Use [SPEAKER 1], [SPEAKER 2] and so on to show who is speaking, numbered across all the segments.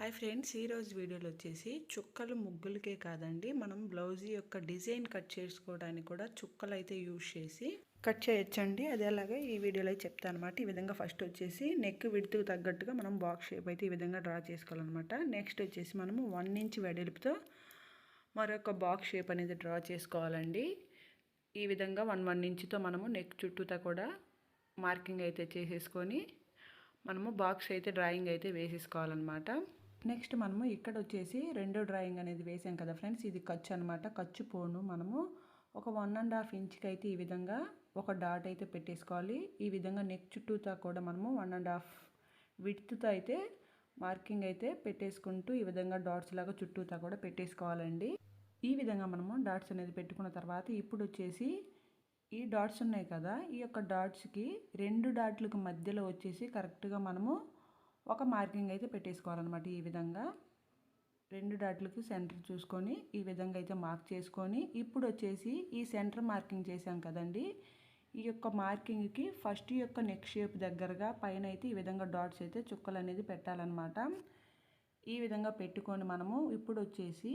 [SPEAKER 1] Hi friends, ఈరోజు వీడియోలో వచ్చేసి చుక్కలు ముగ్గులకే కాదండి, మనం బ్లౌజ్ యొక్క డిజైన్ కట్ చేసుకోవడానికి కూడా చుక్కలు అయితే యూజ్ చేసి కట్ చేయొచ్చండి. అది అలాగే ఈ వీడియోలో చెప్తాను అనమాట. ఈ విధంగా ఫస్ట్ వచ్చేసి నెక్ విడ్త్కు తగ్గట్టుగా మనం బాక్స్ షేప్ అయితే ఈ విధంగా డ్రా చేసుకోవాలన్నమాట. నెక్స్ట్ వచ్చేసి మనము 1 ఇంచ్ వెడల్పుతో మరొక బాక్స్ షేప్ అనేది డ్రా చేసుకోవాలండి. ఈ విధంగా 1 ఇంచ్తో మనము నెక్ చుట్టూతా కూడా మార్కింగ్ అయితే చేసేసుకొని మనము బాక్స్ అయితే డ్రాయింగ్ అయితే వేసేసుకోవాలన్నమాట. నెక్స్ట్ మనము ఇక్కడ వచ్చేసి రెండో డ్రాయింగ్ అనేది వేసాం కదా ఫ్రెండ్స్, ఇది ఖర్చు అనమాట. ఖర్చు పోను మనము ఒక 1.5 ఇంచ్కి అయితే ఈ విధంగా ఒక డాట్ అయితే పెట్టేసుకోవాలి. ఈ విధంగా నెక్ చుట్టూతా కూడా మనము 1.5 విడ్త్తో అయితే మార్కింగ్ అయితే పెట్టేసుకుంటూ ఈ విధంగా డాట్స్ లాగా చుట్టూతా కూడా పెట్టేసుకోవాలండి. ఈ విధంగా మనము డాట్స్ అనేది పెట్టుకున్న తర్వాత ఇప్పుడు వచ్చేసి ఈ డాట్స్ ఉన్నాయి కదా, ఈ యొక్క డాట్స్కి 2 డాట్లకు మధ్యలో వచ్చేసి కరెక్ట్గా మనము ఒక మార్కింగ్ అయితే పెట్టేసుకోవాలన్నమాట. ఈ విధంగా 2 డాట్లకి సెంటర్ చూసుకొని ఈ విధంగా అయితే మార్క్ చేసుకొని ఇప్పుడు వచ్చేసి ఈ సెంటర్ మార్కింగ్ చేసాం కదండి, ఈ యొక్క మార్కింగ్కి ఫస్ట్ యొక్క నెక్ షేప్ దగ్గరగా పైన అయితే ఈ విధంగా డాట్స్ అయితే చుక్కలు అనేది పెట్టాలన్నమాట. ఈ విధంగా పెట్టుకొని మనము ఇప్పుడు వచ్చేసి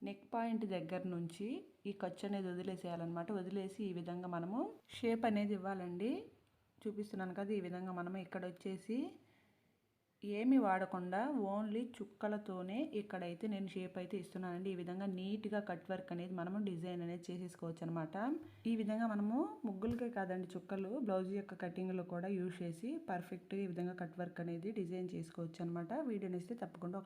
[SPEAKER 1] నెక్ పాయింట్ దగ్గర నుంచి ఈ ఖర్చు అనేది వదిలేసేయాలన్నమాట. వదిలేసి ఈ విధంగా మనము షేప్ అనేది ఇవ్వాలండి. చూపిస్తున్నాను కదా, ఈ విధంగా మనము ఇక్కడ వచ్చేసి ఏమి వాడకుండా ఓన్లీ చుక్కలతోనే ఇక్కడైతే నేను షేప్ అయితే ఇస్తున్నానండి. ఈ విధంగా నీట్గా కట్ వర్క్ అనేది మనము డిజైన్ అనేది చేసేసుకోవచ్చు అనమాట. ఈ విధంగా మనము ముగ్గులకే కాదండి, చుక్కలు బ్లౌజ్ యొక్క కటింగ్లో కూడా యూజ్ చేసి పర్ఫెక్ట్గా ఈ విధంగా కట్ వర్క్ అనేది డిజైన్ చేసుకోవచ్చు అనమాట. వీడియో నచ్చితే తప్పకుండా